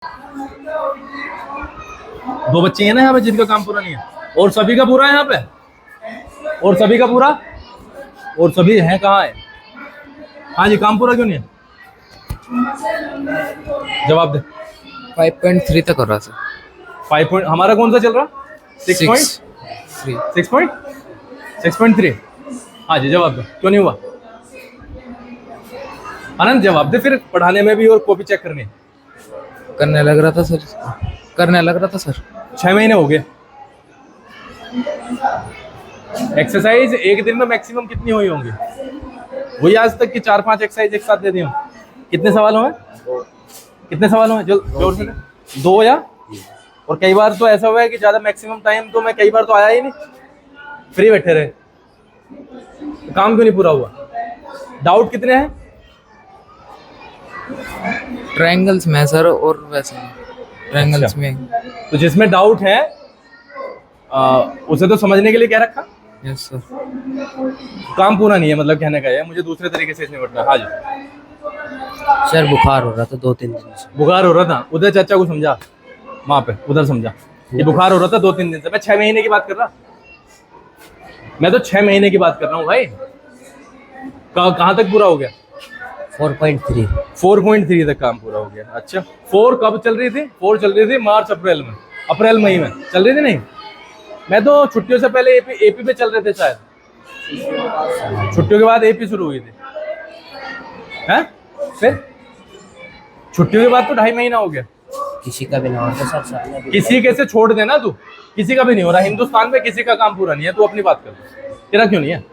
दो बच्चे हैं ना यहाँ पे जिनका काम पूरा नहीं है, और सभी का पूरा है यहाँ पे, और सभी का पूरा, और सभी हैं कहाँ है? हाँ जी, काम पूरा क्यों नहीं है? जवाब दे। 5.3 तक हो रहा था। 5 हमारा कौन सा चल रहा? 6.3। हाँ जी, जवाब दो, क्यों नहीं हुआ? आनंद जवाब दे, फिर पढ़ाने में भी और कॉपी चेक करनी है। करने लग रहा था सर, करने लग रहा था सर। 6 महीने हो गए। एक्सरसाइज एक दिन में मैक्सिमम कितनी हुई होंगी? वही आज तक की 4-5 एक्सरसाइज एक साथ दे दी हूँ। कितने सवाल हुए? कितने सवाल हुए? जोर से 2 या? और कई बार तो ऐसा हुआ है कि ज्यादा मैक्सिमम टाइम तो मैं कई बार तो आया ही नहीं, फ्री बैठे रहे। काम क्यों नहीं पूरा हुआ? डाउट कितने हैं? ट्रायंगल्स में सर, और वैसे ट्रायंगल्स अच्छा। में। तो जिसमें डाउट है उसे तो समझने के लिए क्या रखा? Yes sir. काम पूरा नहीं है मतलब कहने का है, मुझे दूसरे तरीके से इसमें निपटना। हाँ जी, सर बुखार हो रहा था 2-3 दिन से। बुखार हो रहा था, उधर चाचा को समझा, वहां पे उधर समझा कि बुखार हो रहा था 2-3 दिन से। मैं 6 महीने की बात कर रहा, मैं तो 6 महीने की बात कर रहा हूँ भाई। कहाँ तक पूरा हो गया? 4.3 तक काम पूरा हो गया। अच्छा, 4 कब चल रही थी? 4 चल रही थी मार्च अप्रैल में, अप्रैल मई में चल रही थी। नहीं, मैं तो छुट्टियों से पहले एपी पे चल रहे थे शायद, छुट्टियों के बाद एपी शुरू हुई थी। हैं? फिर छुट्टियों के बाद तो 2.5 महीना हो गया। किसी का भी ना होता सर। किसी के से छोड़ देना तू, किसी का भी नहीं हो रहा हिंदुस्तान में, किसी का काम पूरा नहीं है। तू अपनी बात कर, तेरा क्यों नहीं है?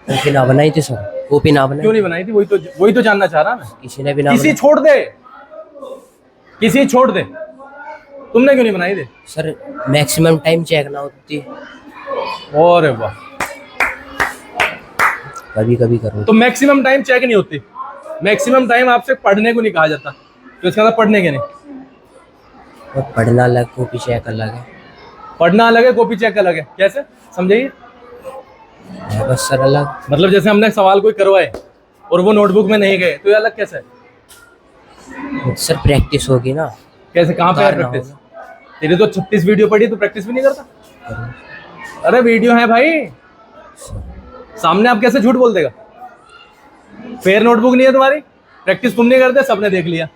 कॉपी ना बनाई थी सर, कॉपी ना बनाई। क्यों नहीं बनाई थी? वही तो जानना चाह रहा मैं। किसी ने भी ना किसी छोड़ दे, किसी छोड़ दे, तुमने क्यों नहीं बनाई थी? सर मैक्सिमम टाइम चेक ना होती। अरे वाह, कभी कभी करो तो मैक्सिमम टाइम चेक नहीं होती। मैक्सिमम टाइम आपसे पढ़ने को नहीं कहा जाता, तो इसका मतलब पढ़ने के नहीं। और पढ़ना अलग, कॉपी चेक अलग है। पढ़ना अलग है, कॉपी चेक अलग है। कैसे समझाइए? बस सर अलग। मतलब जैसे हमने सवाल कोई करवाए और वो नोटबुक में नहीं गए, तो ये अलग कैसे है? सर प्रैक्टिस होगी ना। कैसे? कहाँ पे है प्रैक्टिस? तेरी तो 36 वीडियो पड़ी, तो प्रैक्टिस भी नहीं करता? अरे वीडियो है भाई सामने, आप कैसे झूठ बोल देगा? फेयर नोटबुक नहीं है तुम्हारी, प्रैक्टिस तुम नहीं करते, सबने देख लिया,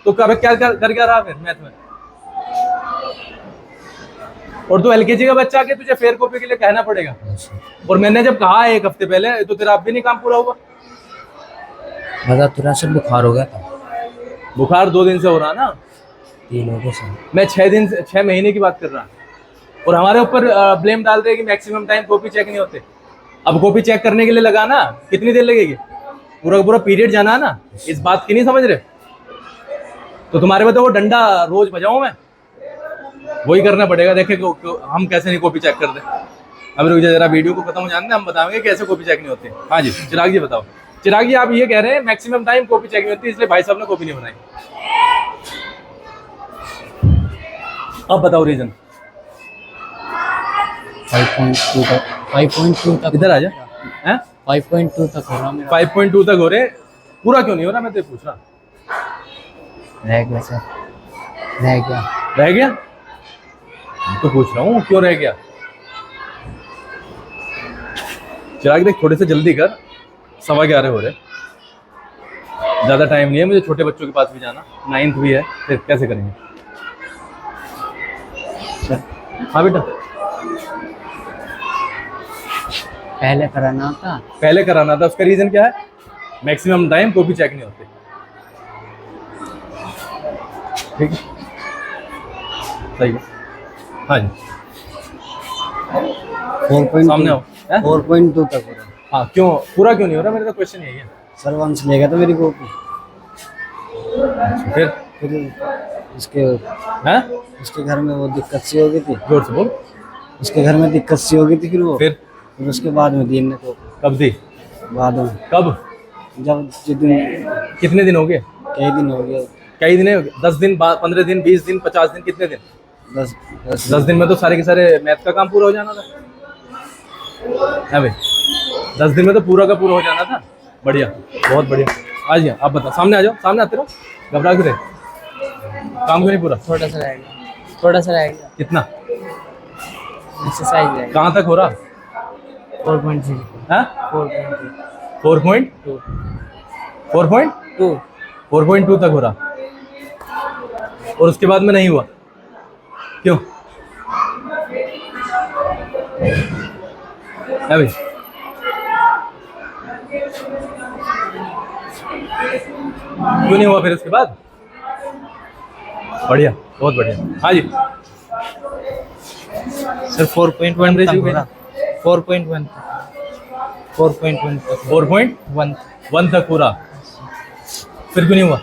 तो कर क्या रहा फिर मैथ में? और तू एलकेजी का बच्चा के तुझे फेयर कॉपी के लिए कहना पड़ेगा। और मैंने जब कहा 1 हफ्ते पहले, तो तेरा अब भी नहीं काम पूरा हुआ। मजा तुरंत सर बुखार हो गया था। बुखार 2 दिन से हो रहा ना? 3 हो गए सर। मैं 6 महीने की बात कर रहा, और हमारे ऊपर ब्लेम डाल रहे कि मैक्सिमम टाइम कॉपी चेक नहीं होते। अब कॉपी चेक करने के लिए लगा ना, कितनी देर लगेगी? पूरा पीरियड जाना है ना, इस बात की नहीं समझ रहे? तो तुम्हारे में तो वो डंडा रोज बजाऊं मैं, वही करना पड़ेगा। देखे हम कैसे नहीं कॉपी चेक करते। अब रुक जा जरा, वीडियो को खत्म हो जाने, हम बताएंगे कैसे कॉपी चेक नहीं होती। हाँ जी, चिराग जी बताओ। चिराग जी, आप ये कह रहे हैं मैक्सिमम टाइम कॉपी चेक नहीं होती, इसलिए भाई साहब ने कॉपी नहीं बनाई। अब बताओ रीजन। 5.2 तक इधर आ जा। हैं? 5.2 तक हो रहा मेरा। 5.2 तक हो रहे, पूरा क्यों नहीं हो रहा? मैं तो पूछ रहा। रह गया सर, रह गया। रह गया? तो पूछ रहा हूँ क्यों रह गया। चिराग देख, थोड़े से जल्दी कर, 11:15 हो रहे, ज्यादा टाइम नहीं है मुझे, छोटे बच्चों के पास भी जाना, 9th भी है, फिर कैसे करेंगे? हाँ बेटा, पहले कराना था। उसका रीजन क्या है? मैक्सिमम टाइम कॉपी चेक नहीं होते। ठीक है, सही है। हाँ जी, 4.2 सामने आओ। 4.2 तक हो रहा। हाँ, क्यों पूरा क्यों नहीं हो रहा? मेरा तो क्वेश्चन यही है। सर वंश ले गया था मेरी कॉपी। फिर उसके हैं? उसके घर में वो दिक्कत सी हो गई थी। जोर से बोल। उसके घर में दिक्कत सी हो गई थी, फिर उसके बाद में दी हमने कॉपी। कब दी? बाद में। कब? जब जिस दिन। कितने दिन हो गए? कई दिन हो गए। कई दिन है? 10 दिन, 15 दिन, 20 दिन, 50 दिन, कितने दिन? 10 दिन में तो सारे के सारे मैथ का काम पूरा हो जाना था। है भाई, 10 दिन में तो पूरा का पूरा हो जाना था। बढ़िया, बहुत बढ़िया। आ जाइए, आप बताओ, सामने आ जाओ, सामने आते रहो, घबरा के रहे। काम क्यों नहीं पूरा? थोड़ा सा रहेगा, थोड़ा सा रहेगा। कितना? एक्सरसाइज रहेगा। कहाँ तक हो रहा? 4.0। हाँ 4.2। 4.2 तक हो रहा, और उसके बाद में नहीं हुआ क्यों? है भाई क्यों नहीं हुआ फिर उसके बाद? बढ़िया, बहुत बढ़िया। हाँ जी सर 4.1 रेशियो तक हो रहा। 4.1 तक 4.1 तक पूरा, फिर क्यों नहीं हुआ?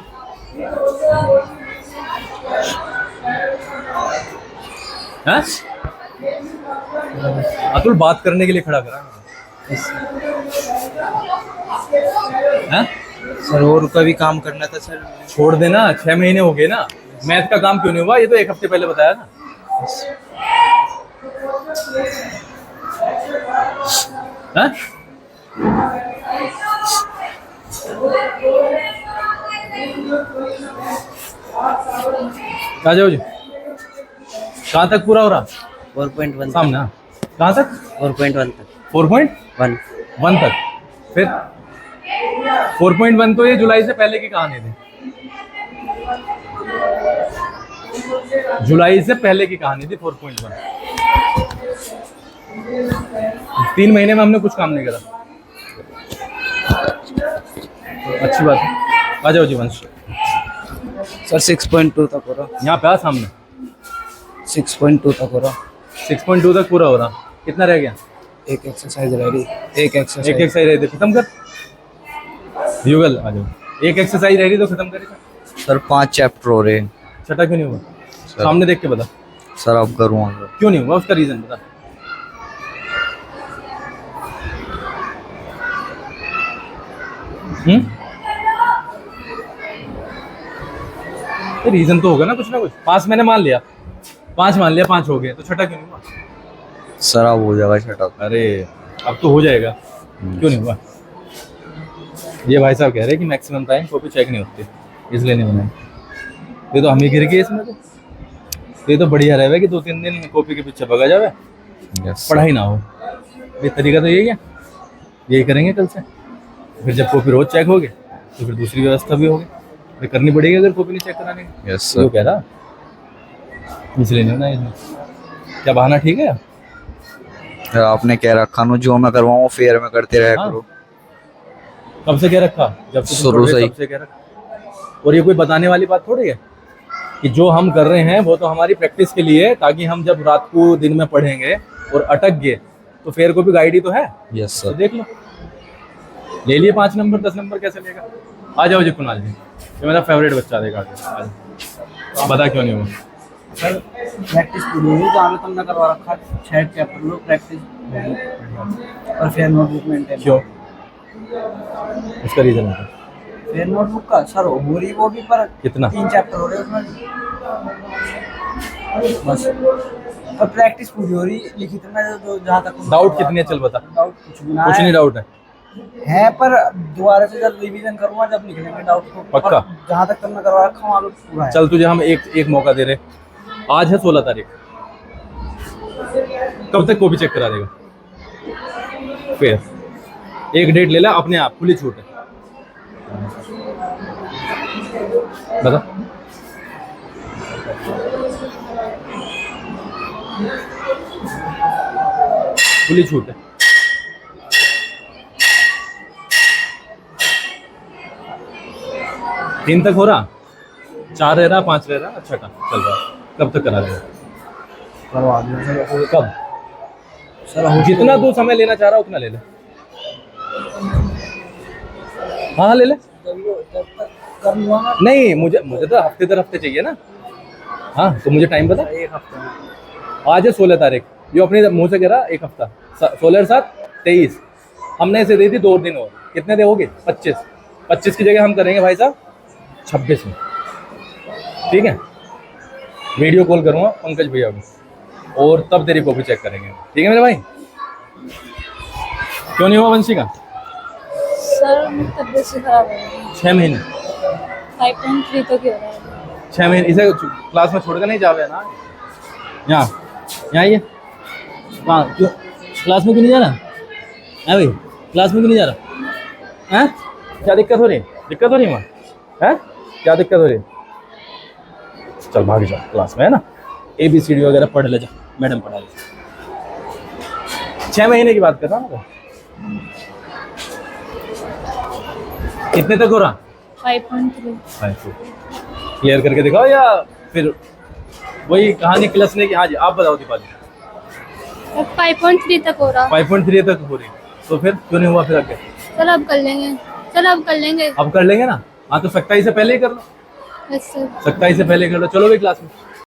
हाँ? अतुल बात करने के लिए खड़ा करा। हाँ? सर और का भी काम करना था सर। छोड़ देना, 6 महीने हो गए ना। मैथ का काम क्यों नहीं हुआ? ये तो 1 हफ्ते पहले बताया ना। हाँ? आ जाओ जी। कहाँ तक पूरा हो रहा? 4.1 सामने। हाँ। कहाँ तक? 4.1 तक 4.1 तक। फिर 4.1 तो ये जुलाई से पहले की कहानी थी। जुलाई से पहले की कहानी थी 4.1। 3 महीने में हमने कुछ काम नहीं करा। अच्छी बात है। आ जाओ जी वंश। सर 6.2 तक हो रहा। यहाँ पे आ सामने। 6.2 तक हो रहा। 6.2 तक पूरा हो रहा। कितना रह गया? एक एक्सरसाइज रह रही। एक एक एक्सरसाइज रह रही, खत्म कर। युगल आ जाओ। एक एक्सरसाइज रह रही तो खत्म करेगा। सर 5 चैप्टर हो रहे हैं। छठा क्यों नहीं हुआ? सामने देख के बता। सर अब करूँगा। क्यों नहीं हुआ? उसका रीजन बता। रीजन तो होगा ना कुछ 5 मैंने मान लिया, 5 मान लिया, 5 हो गए, तो छठा क्यों नहीं हुआ? सर अब हो जाएगा छठा। अरे अब तो हो जाएगा, क्यों नहीं हुआ? ये भाई साहब कह रहे हैं कि मैक्सिमम टाइम कॉपी चेक नहीं होती, इसलिए नहीं बनाई। ये तो हम ही गिर गए इसमें। तो ये तो बढ़िया रहेगा कि 2-3 दिन कॉपी के पीछे भगा जावे, पढ़ाई ना हो। ये तरीका तो यही है, यही करेंगे कल से। फिर जब कॉपी रोज चेक होगी तो फिर दूसरी व्यवस्था भी होगी, फिर करनी पड़ेगी अगर कॉपी नहीं चेक कराने की। यस वो कह रहा इसलिए नहीं होना। इसमें क्या बहाना ठीक है? सर आपने कह रखा ना जो मैं करवाऊँ फेयर में करते रहा हाँ। करो। कब से कह रखा? जब से शुरू से ही। कब से कह रखा। और ये कोई बताने वाली बात थोड़ी है कि जो हम कर रहे हैं वो तो हमारी प्रैक्टिस के लिए, ताकि हम जब रात को दिन में पढ़ेंगे और अटक गए तो फेयर को भी गाइड ही तो है। यस तो सर। देख लो, ले लिए 5 नंबर, 10 नंबर कैसे लेगा? आ जाओ जी कुणाल जी, ये मेरा फेवरेट बच्चा देगा। बता क्यों नहीं हुआ? सर प्रैक्टिस पूरी हुई तो हमें तुमने करवा रखा 6 चैप्टर लो प्रैक्टिस और फिर नोटबुक मेंटेन। क्यों? उसका रीजन है फिर नोटबुक का सर हो रही वो भी, पर कितना? 3 चैप्टर हो रहे उसमें बस। और प्रैक्टिस पूरी हो रही लिखी तो मैं जो जहाँ तक डाउट कितनी है? चल बता। डाउट कुछ भी ना कुछ नहीं डाउट है, पर दोबारा से जब रिवीजन करूँगा जब निकलेंगे डाउट को। पक्का? जहाँ तक तुमने करवा रखा वहाँ पूरा है। चल तुझे हम एक मौका दे रहे। आज है 16 तारीख, कब तक कॉपी चेक करा देगा? फिर एक डेट ले ला अपने आप, खुली छूट है। बता। खुली छूट है। तीन तक हो रहा, 4 रह रहा, 5 रह रहा, छठा चल रहा। कब तक करा देगा? करवा दिया सर। कब? सर जितना तू समय लेना चाह रहा उतना ले ले। हाँ ले ले। कर लूँगा ना। नहीं, मुझे तो हफ्ते दर हफ्ते चाहिए ना। हाँ तो मुझे टाइम बता। एक हफ्ते में। आज है 16 तारीख, जो अपने मुंह से कह रहा 1 हफ्ता। 16 7 23, हमने इसे दी थी 2 दिन और। कितने दे हो गए? 25 की जगह हम करेंगे भाई साहब 26 में, ठीक है? वीडियो कॉल करूँगा पंकज भैया को और तब तेरी कॉपी चेक करेंगे, ठीक है मेरे भाई? क्यों नहीं हुआ वंशिका? सर मेरी तबीयत से खराब है। 6 महीने 5.3 तक ही हो रहा है। 6 महीने इसे क्लास में छोड़कर नहीं जावे ना। यहाँ ये वहाँ क्यों क्लास में क्यों नहीं जा रहा है भाई? क्लास में क्यों नहीं जा रहा है? क्या दिक्कत हो रही है? दिक्कत हो रही है वहाँ है? क्या दिक्कत हो रही है? चल भाग जा क्लास में, है ना। ABCD वगैरह पढ़ ले जा, मैडम पढ़ा ले। 6 महीने की बात कर रहा हूँ। कितने तक हो रहा? 5.3। क्लियर करके दिखाओ या फिर वही कहानी क्लसने की। हाँ जी, आप बताओ दीपाली। 5.3 तक हो रहा। 5.3 तक हो रही, तो फिर क्यों नहीं हुआ फिर आगे? चल अब कर लेंगे, चल अब कर लेंगे। अब कर लेंगे ना। हाँ तो 27 से पहले ही कर लो, यस सर। 27 से पहले कर लो। चलो भाई क्लास में।